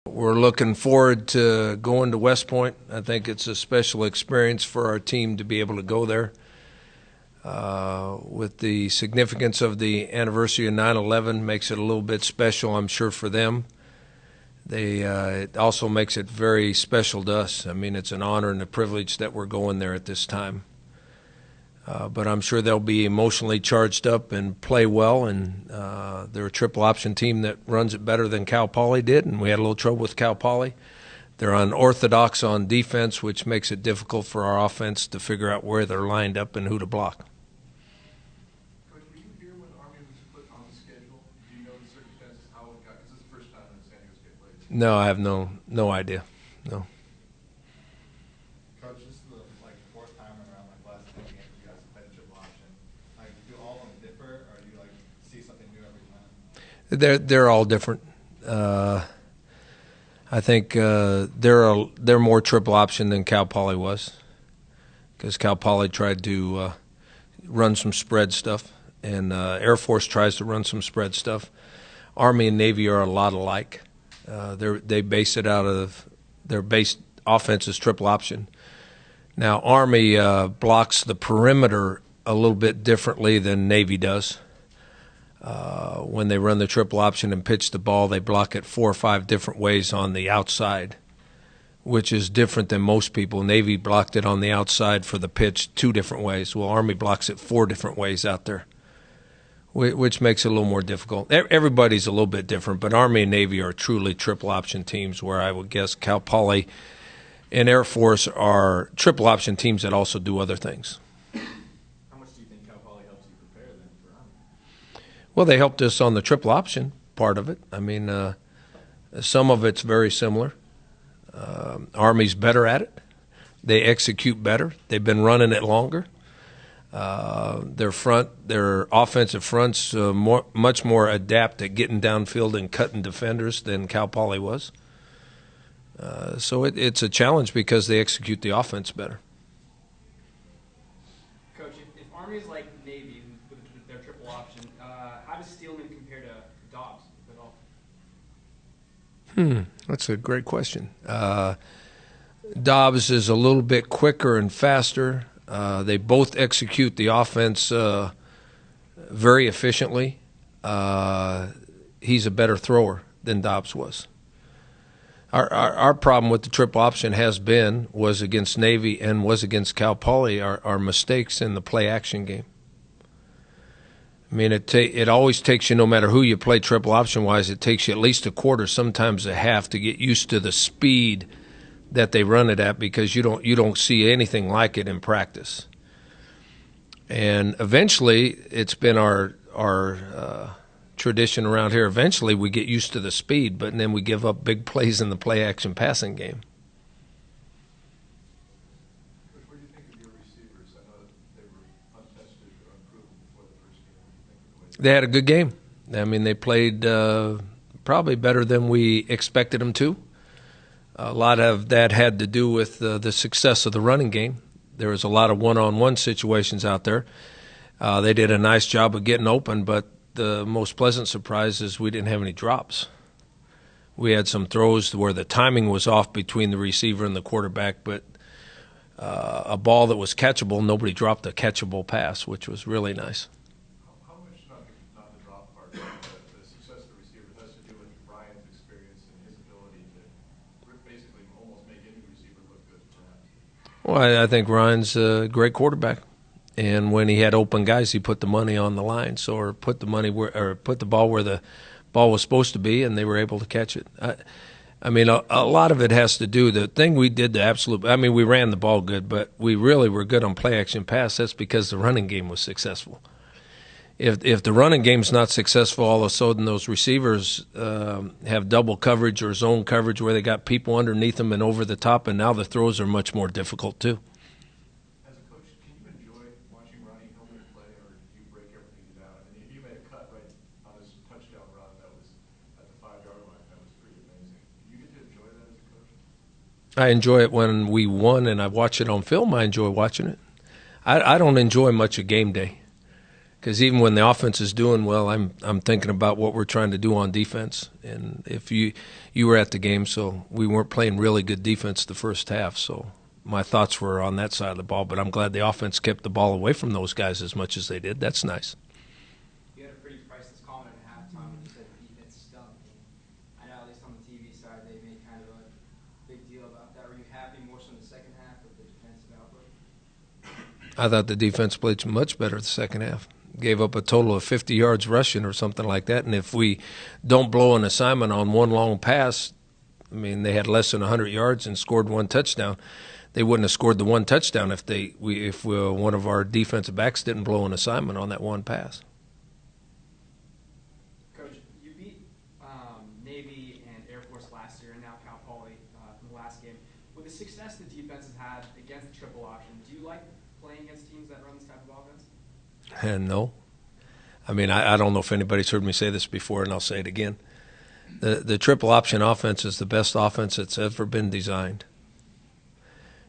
We're looking forward to going to West Point. I think it's a special experience for our team to be able to go there. With the significance of the anniversary of 9/11 makes it a little bit special, I'm sure, for them. It also makes it very special to us. I mean, it's an honor and a privilege that we're going there at this time. But I'm sure they'll be emotionally charged up and play well, and they're a triple option team that runs it better than Cal Poly did, and we had a little trouble with Cal Poly. They're unorthodox on defense, which makes it difficult for our offense to figure out where they're lined up and who to block. Coach, were you here when Army was put on the schedule? Do you know the circumstances, how it got? Because this is the first time that San Diego State played. No, I have no idea. No. Coach, this is the fourth time around last 10 games you guys have played a triple option. Do all of them differ, or do you see something new every time? They're all different. I think they're more triple option than Cal Poly was, because Cal Poly tried to run some spread stuff, and Air Force tries to run some spread stuff. Army and Navy are a lot alike. They base it out of their base offense is triple option. Now Army blocks the perimeter a little bit differently than Navy does. When they run the triple option and pitch the ball, they block it 4 or 5 different ways on the outside, which is different than most people. Navy blocked it on the outside for the pitch 2 different ways. Well, Army blocks it 4 different ways out there, which makes it a little more difficult. Everybody's a little bit different, but Army and Navy are truly triple option teams, where I would guess Cal Poly and Air Force are triple option teams that also do other things. Well, they helped us on the triple option part of it. I mean, some of it's very similar. Army's better at it. They execute better. They've been running it longer. Their offensive fronts much more adept at getting downfield and cutting defenders than Cal Poly was. So it's a challenge because they execute the offense better. Coach, if Army's like Navy with their triple option, how does Steelman compare to Dobbs, if at all? That's a great question. Dobbs is a little bit quicker and faster. They both execute the offense very efficiently. He's a better thrower than Dobbs was. Our problem with the triple option was against Navy and was against Cal Poly, our mistakes in the play-action game. I mean, it always takes you, no matter who you play triple option-wise, it takes you at least a quarter, sometimes a half, to get used to the speed that they run it at, because you don't see anything like it in practice. And eventually, it's been our tradition around here. Eventually, we get used to the speed, but then we give up big plays in the play-action passing game. What do you think of your receivers? I know that they were untested or unproven before the first game. They had a good game. I mean, they played probably better than we expected them to. A lot of that had to do with the success of the running game. There was a lot of one-on-one situations out there. They did a nice job of getting open, but the most pleasant surprise is we didn't have any drops. We had some throws where the timing was off between the receiver and the quarterback, but a ball that was catchable, nobody dropped a catchable pass, which was really nice. How much, not the drop part, but the success of the receiver has to do with Ryan's experience and his ability to basically almost make any receiver look good, perhaps? Well, I think Ryan's a great quarterback. And when he had open guys, he put the money on the line, or put the ball where the ball was supposed to be, and they were able to catch it. I mean, a lot of it has to do. The thing we did, we ran the ball good, but we really were good on play action pass. That's because the running game was successful. If the running game's not successful, all of a sudden those receivers have double coverage or zone coverage where they got people underneath them and over the top, and now the throws are much more difficult too. I enjoy it when we won and I watch it on film. I enjoy watching it. I don't enjoy much of game day. Because even when the offense is doing well, I'm thinking about what we're trying to do on defense. And if you were at the game, so we weren't playing really good defense the first half. So my thoughts were on that side of the ball. But I'm glad the offense kept the ball away from those guys as much as they did. That's nice. You had a pretty priceless comment at halftime when you said the defense stunk. And I know at least on the TV side they made kind of a big deal about that. Were you happy more so in the second half with the defensive output? I thought the defense played much better the second half. Gave up a total of 50 yards rushing or something like that. And if we don't blow an assignment on one long pass, I mean, they had less than 100 yards and scored one touchdown. They wouldn't have scored the one touchdown if one of our defensive backs didn't blow an assignment on that one pass. Coach, you beat Navy and Air Force last year and now Cal Poly in the last game. With the success the defense has had against the triple option, do you like playing against teams that run this type of offense? And no. I mean, I don't know if anybody's heard me say this before, and I'll say it again. The triple option offense is the best offense that's ever been designed.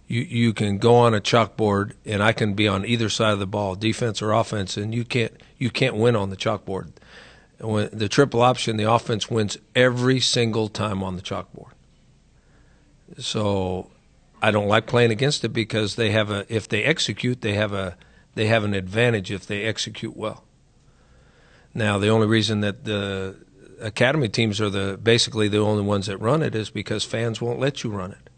You can go on a chalkboard, and I can be on either side of the ball, defense or offense, and you can't win on the chalkboard. When the triple option, the offense wins every single time on the chalkboard. So I don't like playing against it because if they execute, they have an advantage if they execute well. Now, the only reason that the academy teams are basically the only ones that run it is because fans won't let you run it.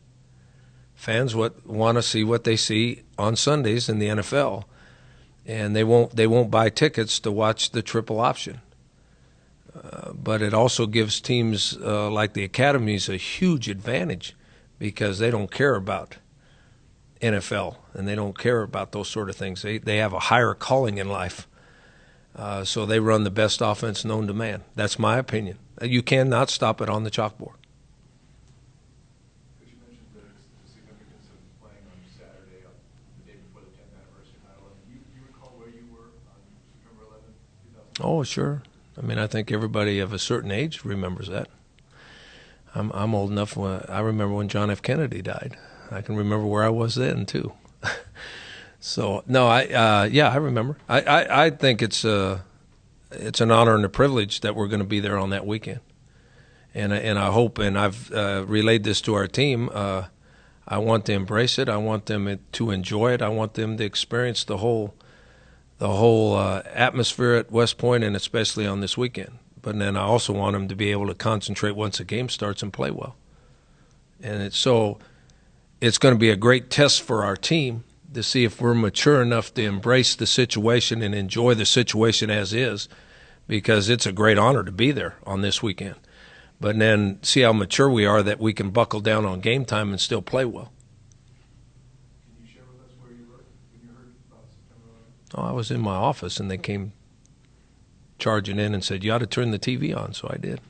Fans want to see what they see on Sundays in the NFL, and they won't buy tickets to watch the triple option. But it also gives teams like the academies a huge advantage because they don't care about NFL and they don't care about those sort of things. They have a higher calling in life, so they run the best offense known to man. That's my opinion. You cannot stop it on the chalkboard. Could you mention the significance of playing on Saturday, the day before the 10th anniversary of 9/11? You recall where you were on September 11th, 2001? Oh, sure. I mean, I think everybody of a certain age remembers that. I'm old enough. I remember when John F. Kennedy died. I can remember where I was then too. So no, I remember. I think it's an honor and a privilege that we're going to be there on that weekend, and I hope, and I've relayed this to our team. I want to embrace it. I want them to enjoy it. I want them to experience the whole atmosphere at West Point, and especially on this weekend. But then I also want them to be able to concentrate once the game starts and play well. And it's going to be a great test for our team to see if we're mature enough to embrace the situation and enjoy the situation as is, because it's a great honor to be there on this weekend. But then see how mature we are that we can buckle down on game time and still play well. Can you share with us where you were when you heard about September 11th? Oh, I was in my office, and they came charging in and said, "You ought to turn the TV on," so I did.